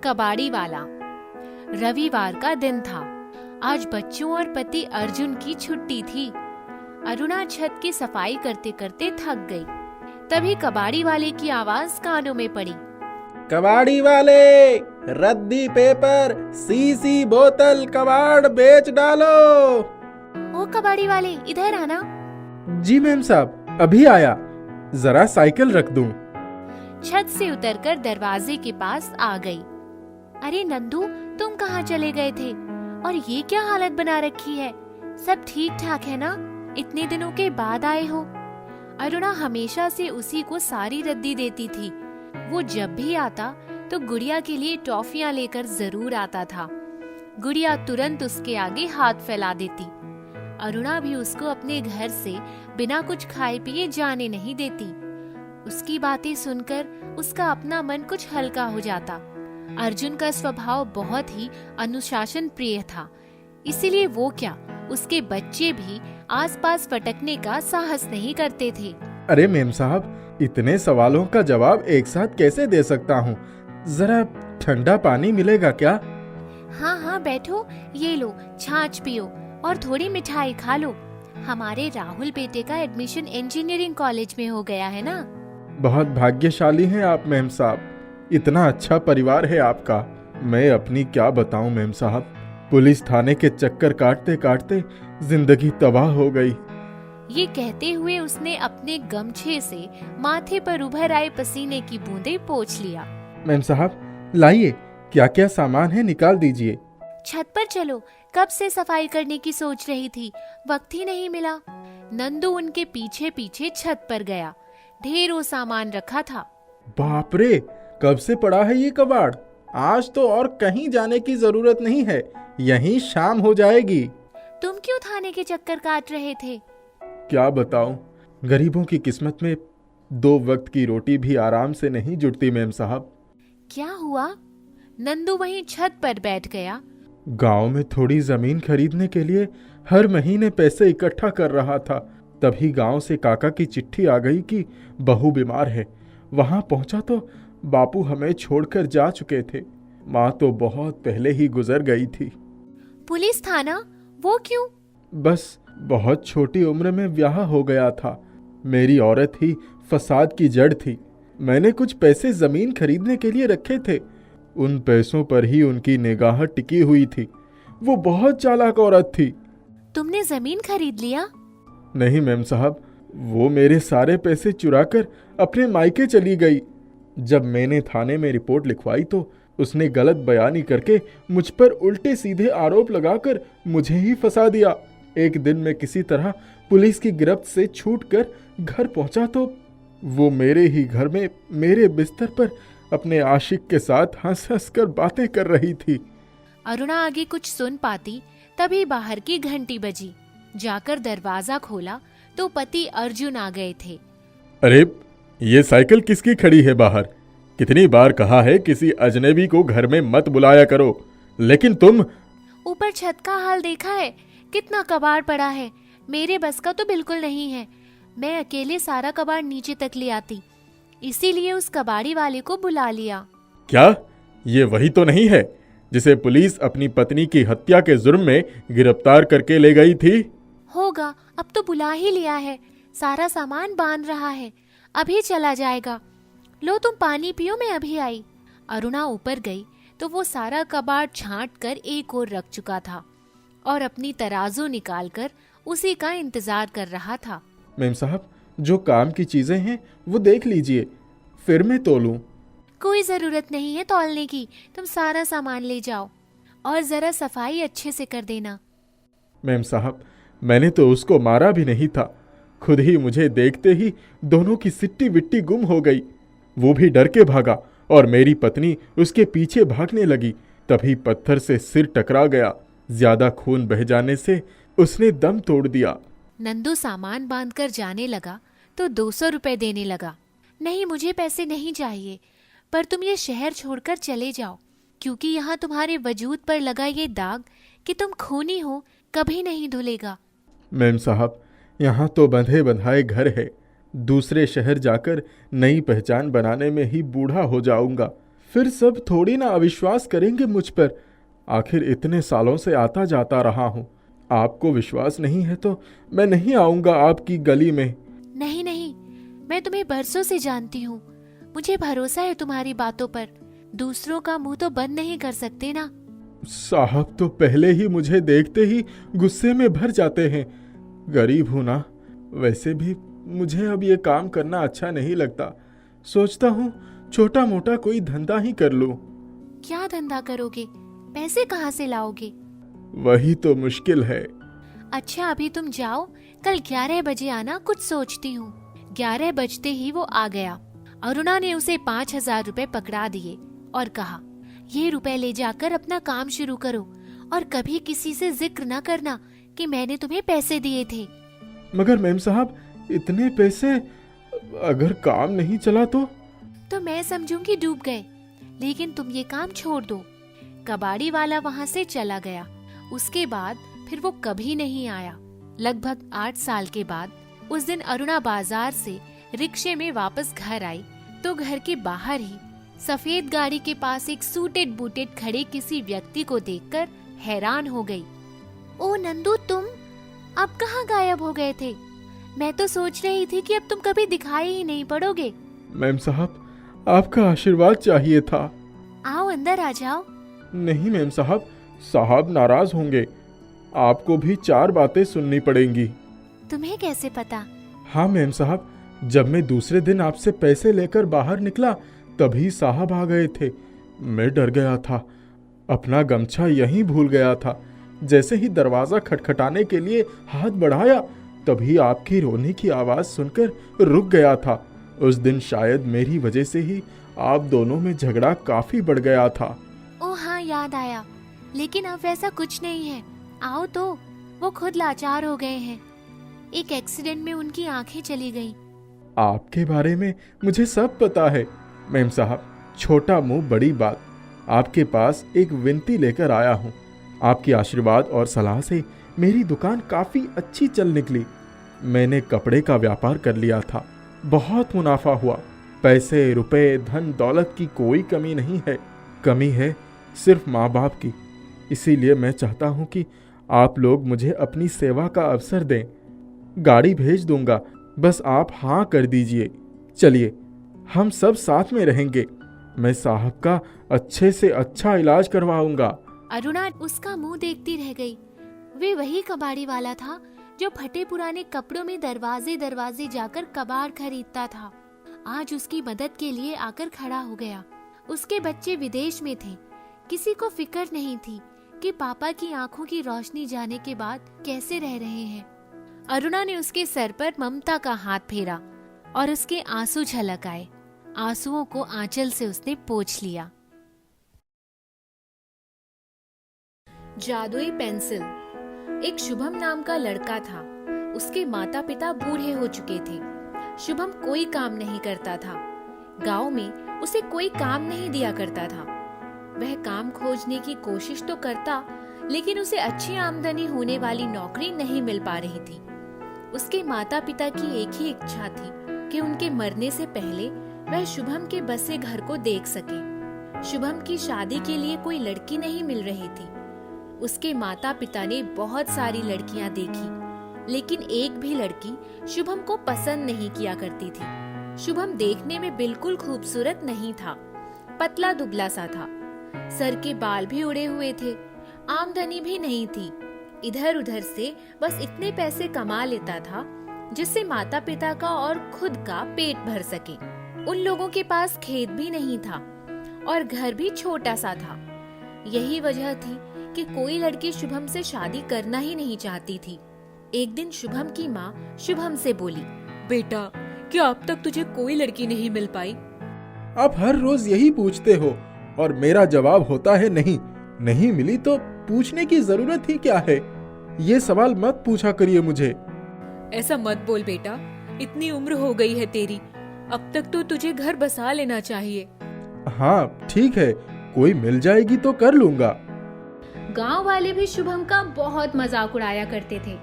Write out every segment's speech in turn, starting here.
कबाड़ी वाला। रविवार का दिन था। आज बच्चों और पति अर्जुन की छुट्टी थी। अरुणा छत की सफाई करते करते थक गई। तभी कबाड़ी वाले की आवाज कानों में पड़ी। कबाड़ी वाले, रद्दी पेपर, सीसी बोतल कबाड़ बेच डालो। ओ कबाड़ी वाले, इधर आना। जी मैम साहब, अभी आया। जरा साइकिल रख दूं। छत से उतरकर दरवाजे के पास आ गई। अरे नंदू, तुम कहाँ चले गए थे? और ये क्या हालत बना रखी है? सब ठीक ठाक है ना? इतने दिनों के बाद आए हो। अरुणा हमेशा से उसी को सारी रद्दी देती थी। वो जब भी आता तो गुड़िया के लिए टॉफियां लेकर जरूर आता था। गुड़िया तुरंत उसके आगे हाथ फैला देती। अरुणा भी उसको अपने घर से बिना कुछ खाए पिए जाने नहीं देती। उसकी बातें सुनकर उसका अपना मन कुछ हल्का हो जाता। अर्जुन का स्वभाव बहुत ही अनुशासन प्रिय था, इसीलिए वो क्या, उसके बच्चे भी आसपास फटकने का साहस नहीं करते थे। अरे मेम साहब, इतने सवालों का जवाब एक साथ कैसे दे सकता हूँ? जरा ठंडा पानी मिलेगा क्या? हाँ हाँ बैठो, ये लो छाछ पियो और थोड़ी मिठाई खा लो। हमारे राहुल बेटे का एडमिशन इंजीनियरिंग कॉलेज में हो गया है ना। बहुत भाग्यशाली हैं आप मेम साहब। इतना अच्छा परिवार है आपका। मैं अपनी क्या बताऊं मेम साहब, पुलिस थाने के चक्कर काटते काटते जिंदगी तबाह हो गई। ये कहते हुए उसने अपने गमछे से माथे पर उभर आए पसीने की बूंदें पोंछ लिया। मेम साहब, लाइए, क्या क्या सामान है निकाल दीजिए। छत पर चलो, कब से सफाई करने की सोच रही थी, वक्त ही नहीं मिला। नंदू उनके पीछे पीछे छत पर गया। ढेरों सामान रखा था। बाप रे, कब से पड़ा है ये कबाड़? आज तो और कहीं जाने की जरूरत नहीं है, यहीं शाम हो जाएगी। तुम क्यों थाने के चक्कर काट रहे थे? क्या बताऊं, गरीबों की किस्मत में 2 वक्त की रोटी भी आराम से नहीं जुटती मेम साहब। क्या हुआ? नंदू वहीं छत पर बैठ गया। गांव में थोड़ी जमीन खरीदने के लिए हर महीने पैसे इकट्ठा कर रहा था। तभी गांव से काका की चिट्ठी आ गई कि बहू बीमार है। वहां पहुंचा तो बापू हमें छोड़कर जा चुके थे। माँ तो बहुत पहले ही गुजर गई थी। पुलिस थाना? वो क्यों? बस बहुत छोटी उम्र में ब्याह हो गया था। मेरी औरत ही फसाद की जड़ थी। मैंने कुछ पैसे जमीन खरीदने के लिए रखे थे। उन पैसों पर ही उनकी निगाह टिकी हुई थी। वो बहुत चालाक औरत थी। तुमने जमीन खरीद लिया? नहीं मैम साहब, वो मेरे सारे पैसे चुराकर अपने मायके चली गई। जब मैंने थाने में रिपोर्ट लिखवाई तो उसने गलत बयानी करके मुझ पर उल्टे सीधे आरोप लगाकर मुझे ही फंसा दिया। एक दिन मैं किसी तरह पुलिस की गिरफ्त से छूटकर घर पहुंचा तो वो मेरे ही घर में मेरे बिस्तर पर अपने आशिक के साथ हंस हंस कर बातें कर रही थी। अरुणा आगे कुछ सुन पाती, तभी बाहर की घंटी बजी। जाकर दरवाजा खोला तो पति अर्जुन आ गए थे। अरे, ये साइकिल किसकी खड़ी है बाहर? कितनी बार कहा है किसी अजनबी को घर में मत बुलाया करो, लेकिन तुम। ऊपर छत का हाल देखा है? कितना कबाड़ पड़ा है। मेरे बस का तो बिल्कुल नहीं है। मैं अकेले सारा कबाड़ नीचे तक ले आती, इसीलिए उस कबाड़ी वाले को बुला लिया। क्या ये वही तो नहीं है जिसे पुलिस अपनी पत्नी की हत्या के जुर्म में गिरफ्तार करके ले गई थी? होगा, अब तो बुला ही लिया है। सारा सामान बांध रहा है, अभी चला जाएगा। लो तुम पानी पियो, मैं अभी आई। अरुणा ऊपर गई तो वो सारा कबाड़ छांट कर एक ओर रख चुका था और अपनी तराजू निकालकर उसी का इंतजार कर रहा था। मेम साहब, जो काम की चीजें हैं वो देख लीजिए, फिर मैं तोलूं। कोई जरूरत नहीं है तौलने की, तुम सारा सामान ले जाओ और जरा सफाई अच्छे से कर देना। मेम साहब, मैंने तो उसको मारा भी नहीं था। खुद ही मुझे देखते ही दोनों की सिट्टी विट्टी गुम हो गई। वो भी डर के भागा और मेरी पत्नी उसके पीछे भागने लगी। तभी पत्थर से सिर टकरा गया। ज्यादा खून बह जाने से उसने दम तोड़ दिया। नंदू सामान बांधकर जाने लगा तो 200 रुपए देने लगा। नहीं, मुझे पैसे नहीं चाहिए, पर तुम ये शहर छोड़कर चले जाओ, क्योंकि यहाँ तुम्हारे वजूद पर लगा ये दाग कि तुम खूनी हो कभी नहीं धुलेगा। मेम साहब, यहाँ तो बंधे बंधाए घर है। दूसरे शहर जाकर नई पहचान बनाने में ही बूढ़ा हो जाऊंगा। फिर सब थोड़ी ना अविश्वास करेंगे मुझ पर। आखिर इतने सालों से आता जाता रहा हूँ। आपको विश्वास नहीं है तो मैं नहीं आऊंगा आपकी गली में। नहीं नहीं, मैं तुम्हें बरसों से जानती हूँ, मुझे भरोसा है तुम्हारी बातों पर। दूसरों का मुंह तो बंद नहीं कर सकते ना। साहब तो पहले ही मुझे देखते ही गुस्से में भर जाते हैं। गरीब हूं ना, वैसे भी मुझे अब ये काम करना अच्छा नहीं लगता। सोचता हूँ छोटा मोटा कोई धंधा ही कर लूं। क्या धंधा करोगे? पैसे कहाँ से लाओगे? वही तो मुश्किल है। अच्छा अभी तुम जाओ, कल 11 बजे आना, कुछ सोचती हूँ। 11 बजते ही वो आ गया। अरुणा ने उसे 5,000 रुपए पकड़ा दिए और कहा, ये रुपए ले जाकर अपना काम शुरू करो और कभी किसी से जिक्र न करना कि मैंने तुम्हें पैसे दिए थे। मगर मैम साहब, इतने पैसे अगर काम नहीं चला तो मैं समझूंगी डूब गए, लेकिन तुम ये काम छोड़ दो। कबाड़ी वाला वहाँ से चला गया। उसके बाद फिर वो कभी नहीं आया। लगभग 8 साल के बाद उस दिन अरुणा बाजार से रिक्शे में वापस घर आई तो घर के बाहर ही सफेद गाड़ी के पास एक सूटेड बूटेड खड़े किसी व्यक्ति को देखकर हैरान हो गई। ओ नंदू, तुम अब कहाँ गायब हो गए थे? मैं तो सोच रही थी कि अब तुम कभी दिखाई ही नहीं पड़ोगे। मैम साहब, आपका आशीर्वाद चाहिए था। आओ अंदर आ जाओ। नहीं मैम साहब, साहब नाराज होंगे। आपको भी 4 बातें सुननी पड़ेंगी। तुम्हें कैसे पता? हाँ मैम साहब, जब मैं दूसरे दिन आपसे पैसे लेकर बाहर निकला तभी साहब आ गए थे। मैं डर गया था, अपना गमछा यहीं भूल गया था। जैसे ही दरवाजा खटखटाने के लिए हाथ बढ़ाया तभी आपकी रोने की आवाज सुनकर रुक गया था। उस दिन शायद मेरी वजह से ही आप दोनों में झगड़ा काफी बढ़ गया था। ओ हाँ, याद आया, लेकिन अब वैसा कुछ नहीं है। आओ तो, वो खुद लाचार हो गए हैं। एक एक्सीडेंट में उनकी आंखें चली गईं। आपके बारे में मुझे सब पता है मैम साहब। छोटा मुंह बड़ी बात। आपके पास एक विनती लेकर आया हूँ। आपके आशीर्वाद और सलाह से मेरी दुकान काफी अच्छी चल निकली। मैंने कपड़े का व्यापार कर लिया था, बहुत मुनाफा हुआ। पैसे रुपए धन दौलत की कोई कमी नहीं है। कमी है सिर्फ माँ बाप की। इसीलिए मैं चाहता हूँ कि आप लोग मुझे अपनी सेवा का अवसर दें। गाड़ी भेज दूंगा, बस आप हाँ कर दीजिए। चलिए, हम सब साथ में रहेंगे। मैं साहब का अच्छे से अच्छा इलाज करवाऊंगा। अरुणा उसका मुंह देखती रह गई। वे वही कबाड़ी वाला था जो फटे पुराने कपड़ों में दरवाजे दरवाजे जाकर कबाड़ खरीदता था। आज उसकी मदद के लिए आकर खड़ा हो गया। उसके बच्चे विदेश में थे। किसी को फिक्र नहीं थी कि पापा की आंखों की रोशनी जाने के बाद कैसे रह रहे हैं। अरुणा ने उसके सर पर ममता का हाथ फेरा और उसके आंसू झलक आए। आंसुओं को आंचल से उसने पोंछ लिया। जादुई पेंसिल। एक शुभम नाम का लड़का था। उसके माता पिता बूढ़े हो चुके थे। शुभम कोई काम नहीं करता था। गांव में उसे कोई काम नहीं दिया करता था। वह काम खोजने की कोशिश तो करता, लेकिन उसे अच्छी आमदनी होने वाली नौकरी नहीं मिल पा रही थी। उसके माता पिता की एक ही इच्छा थी कि उनके मरने से पहले वह शुभम के बसे घर को देख सके। शुभम की शादी के लिए कोई लड़की नहीं मिल रही थी। उसके माता पिता ने बहुत सारी लड़कियां देखी, लेकिन एक भी लड़की शुभम को पसंद नहीं किया करती थी। शुभम देखने में बिल्कुल खूबसूरत नहीं था, पतला दुबला सा था। सर के बाल भी उड़े हुए थे। आमदनी भी नहीं थी। इधर उधर से बस इतने पैसे कमा लेता था जिससे माता पिता का और खुद का पेट भर सके। उन लोगों के पास खेत भी नहीं था और घर भी छोटा सा था। यही वजह थी कि कोई लड़की शुभम से शादी करना ही नहीं चाहती थी। एक दिन शुभम की माँ शुभम से बोली, बेटा, क्या अब तक तुझे कोई लड़की नहीं मिल पाई? आप हर रोज यही पूछते हो और मेरा जवाब होता है नहीं। नहीं मिली तो पूछने की जरूरत ही क्या है? ये सवाल मत पूछा करिए मुझे। ऐसा मत बोल बेटा, इतनी उम्र हो गई है तेरी, अब तक तो तुझे घर बसा लेना चाहिए। हाँ ठीक है, कोई मिल जाएगी तो कर लूंगा। गांव वाले भी शुभम का बहुत मजाक उड़ाया करते थे।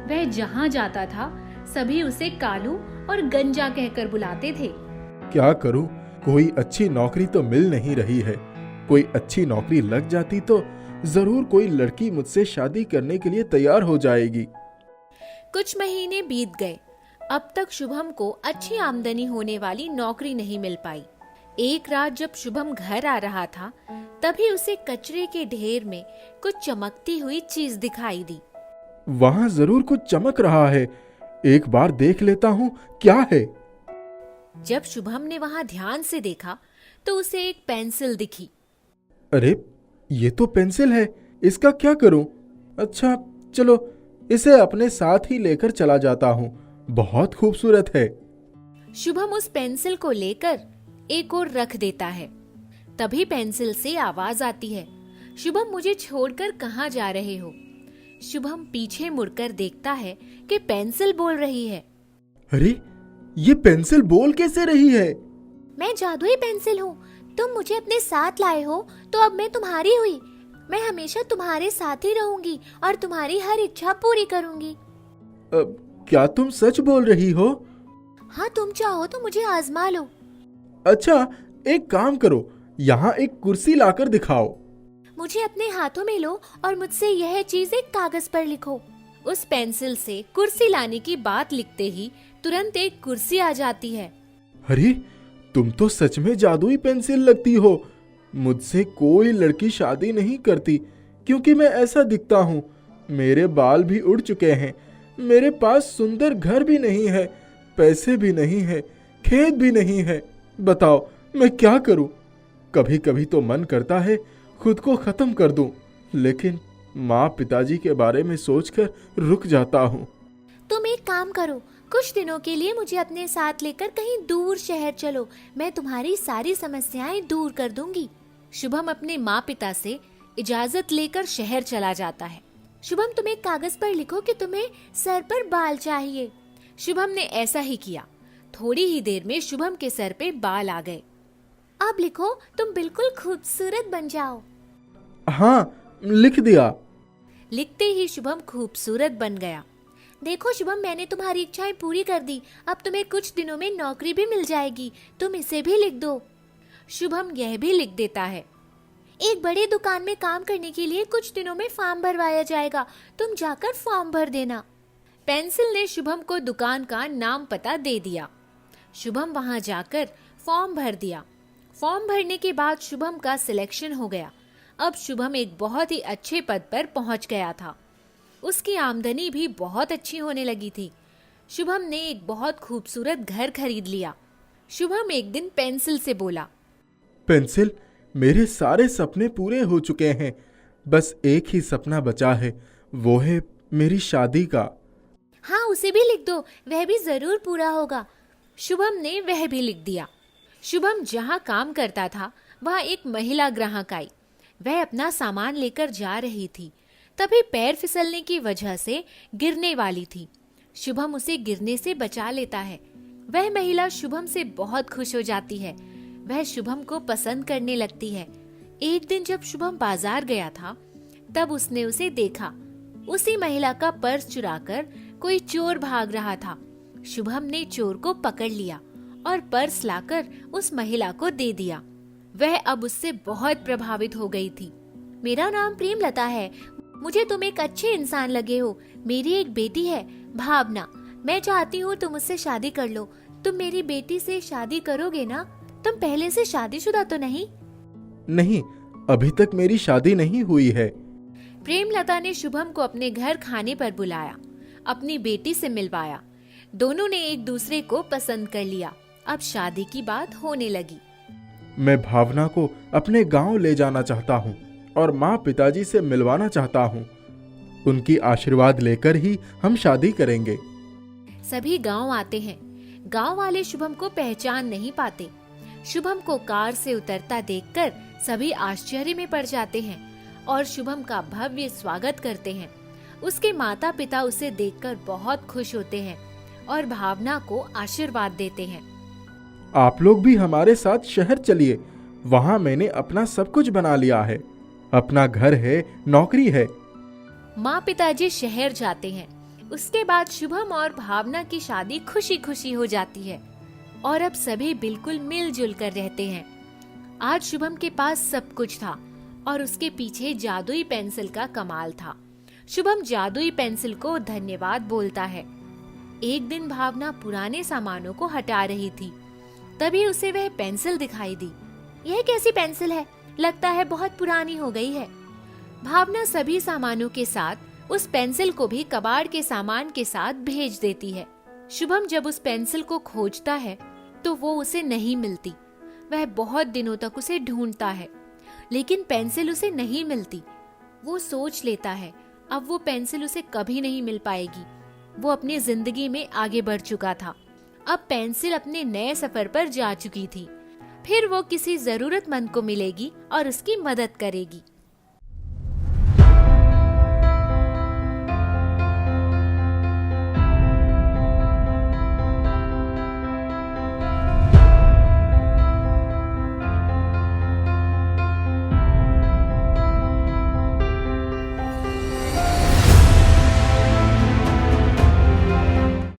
वह जहाँ जाता था सभी उसे कालू और गंजा कहकर बुलाते थे। क्या करूं, कोई अच्छी नौकरी तो मिल नहीं रही है। कोई अच्छी नौकरी लग जाती तो जरूर कोई लड़की मुझसे शादी करने के लिए तैयार हो जाएगी। कुछ महीने बीत गए। अब तक शुभम को अच्छी आमदनी होने वाली नौकरी नहीं मिल पाई। एक रात जब शुभम घर आ रहा था, तभी उसे कचरे के ढेर में कुछ चमकती हुई चीज दिखाई दी। वहां जरूर कुछ चमक रहा है, एक बार देख लेता हूँ क्या है। जब शुभम ने वहां ध्यान से देखा तो उसे एक पेंसिल दिखी। अरे ये तो पेंसिल है, इसका क्या करूं? अच्छा चलो इसे अपने साथ ही लेकर चला जाता हूँ, बहुत खूबसूरत है। शुभम उस पेंसिल को लेकर एक और रख देता है। तभी पेंसिल से आवाज आती है, शुभम मुझे छोड़कर कहाँ जा रहे हो? शुभम पीछे मुड़कर देखता है कि पेंसिल बोल रही है। अरे ये पेंसिल बोल कैसे रही है? मैं जादुई पेंसिल हूँ, तुम मुझे अपने साथ लाए हो तो अब मैं तुम्हारी हुई। मैं हमेशा तुम्हारे साथ ही रहूंगी और तुम्हारी हर इच्छा पूरी करूंगी। क्या तुम सच बोल रही हो? हाँ, तुम चाहो तो मुझे आजमा लो। अच्छा एक काम करो, यहाँ एक कुर्सी लाकर दिखाओ। मुझे अपने हाथों में लो और मुझसे यह चीज एक कागज पर लिखो। उस पेंसिल से कुर्सी लाने की बात लिखते ही तुरंत एक कुर्सी आ जाती है। अरे तुम तो सच में जादुई पेंसिल लगती हो। मुझसे कोई लड़की शादी नहीं करती क्योंकि मैं ऐसा दिखता हूँ। मेरे बाल भी उड़ चुके हैं, मेरे पास सुंदर घर भी नहीं है, पैसे भी नहीं है, खेत भी नहीं है। बताओ मैं क्या करूं? कभी कभी तो मन करता है खुद को खत्म कर दूं, लेकिन माँ पिताजी के बारे में सोचकर रुक जाता हूँ। तुम एक काम करो, कुछ दिनों के लिए मुझे अपने साथ लेकर कहीं दूर शहर चलो, मैं तुम्हारी सारी समस्याएं दूर कर दूंगी। शुभम अपने माँ पिता से इजाजत लेकर शहर चला जाता है। शुभम तुम एक कागज पर लिखो कि तुम्हें सर पर बाल चाहिए। शुभम ने ऐसा ही किया। थोड़ी ही देर में शुभम के सर पे बाल आ गए। अब लिखो तुम बिल्कुल खूबसूरत बन जाओ। हाँ लिख दिया। लिखते ही शुभम खूबसूरत बन गया। देखो शुभम, मैंने तुम्हारी इच्छाएं पूरी कर दी, अब तुम्हें कुछ दिनों में नौकरी भी मिल जाएगी, तुम इसे भी लिख दो। शुभम यह भी लिख देता है, एक बड़ी दुकान में काम करने के लिए कुछ दिनों में फॉर्म भरवाया जाएगा, तुम जाकर फॉर्म भर देना। पेंसिल ने शुभम को दुकान का नाम पता दे दिया। शुभम वहां जाकर फॉर्म भर दिया। फॉर्म भरने के बाद शुभम का सिलेक्शन हो गया। अब शुभम एक बहुत ही अच्छे पद पर पहुंच गया था। उसकी आमदनी भी बहुत अच्छी होने लगी थी। शुभम ने एक बहुत खूबसूरत घर खरीद लिया। शुभम एक दिन पेंसिल से बोला, पेंसिल, मेरे सारे सपने पूरे हो चुके हैं, बस एक ही सपना बचा है, वो है मेरी शादी का। हाँ उसे भी लिख दो, वह भी जरूर पूरा होगा। शुभम ने वह भी लिख दिया। शुभम जहाँ काम करता था वहाँ एक महिला ग्राहक आई। वह अपना सामान लेकर जा रही थी, तभी पैर फिसलने की वजह से गिरने वाली थी। शुभम उसे गिरने से बचा लेता है। वह महिला शुभम से बहुत खुश हो जाती है। वह शुभम को पसंद करने लगती है। एक दिन जब शुभम बाजार गया था, तब उसने उसे देखा। उसी महिला का पर्स चुराकर कोई चोर भाग रहा था। शुभम ने चोर को पकड़ लिया और पर्स लाकर उस महिला को दे दिया। वह अब उससे बहुत प्रभावित हो गई थी। मेरा नाम प्रेमलता है, मुझे तुम एक अच्छे इंसान लगे हो। मेरी एक बेटी है भावना, मैं चाहती हूँ तुम उससे शादी कर लो। तुम मेरी बेटी से शादी करोगे ना? तुम पहले से शादीशुदा तो नहीं? नहीं, अभी तक मेरी शादी नहीं हुई है। प्रेमलता ने शुभम को अपने घर खाने पर बुलाया, अपनी बेटी से मिलवाया। दोनों ने एक दूसरे को पसंद कर लिया। अब शादी की बात होने लगी। मैं भावना को अपने गांव ले जाना चाहता हूँ और माँ पिताजी से मिलवाना चाहता हूँ। उनकी आशीर्वाद लेकर ही हम शादी करेंगे। सभी गांव आते हैं। गांव वाले शुभम को पहचान नहीं पाते। शुभम को कार से उतरता देखकर सभी आश्चर्य में पड़ जाते हैं और शुभम का भव्य स्वागत करते हैं। उसके माता पिता उसे देखकर बहुत खुश होते हैं और भावना को आशीर्वाद देते हैं। आप लोग भी हमारे साथ शहर चलिए, वहाँ मैंने अपना सब कुछ बना लिया है। अपना घर है, नौकरी है। माँ पिताजी शहर जाते हैं। उसके बाद शुभम और भावना की शादी खुशी खुशी हो जाती है। और अब सभी बिल्कुल मिलजुल कर रहते हैं। आज शुभम के पास सब कुछ था और उसके पीछे जादुई पेंसिल का कमाल था। शुभम जादुई पेंसिल को धन्यवाद बोलता है। एक दिन भावना पुराने सामानों को हटा रही थी, तभी उसे वह पेंसिल दिखाई दी। यह कैसी पेंसिल है? लगता है बहुत पुरानी हो गई है। भावना सभी सामानों के साथ उस पेंसिल को भी कबाड़ के सामान के साथ भेज देती है। शुभम जब उस पेंसिल को खोजता है तो वो उसे नहीं मिलती। वह बहुत दिनों तक उसे ढूंढता है, लेकिन पेंसिल उसे नहीं मिलती। वो सोच लेता है अब वो पेंसिल उसे कभी नहीं मिल पाएगी। वो अपनी जिंदगी में आगे बढ़ चुका था। अब पेंसिल अपने नए सफर पर जा चुकी थी। फिर वो किसी जरूरतमंद को मिलेगी और उसकी मदद करेगी।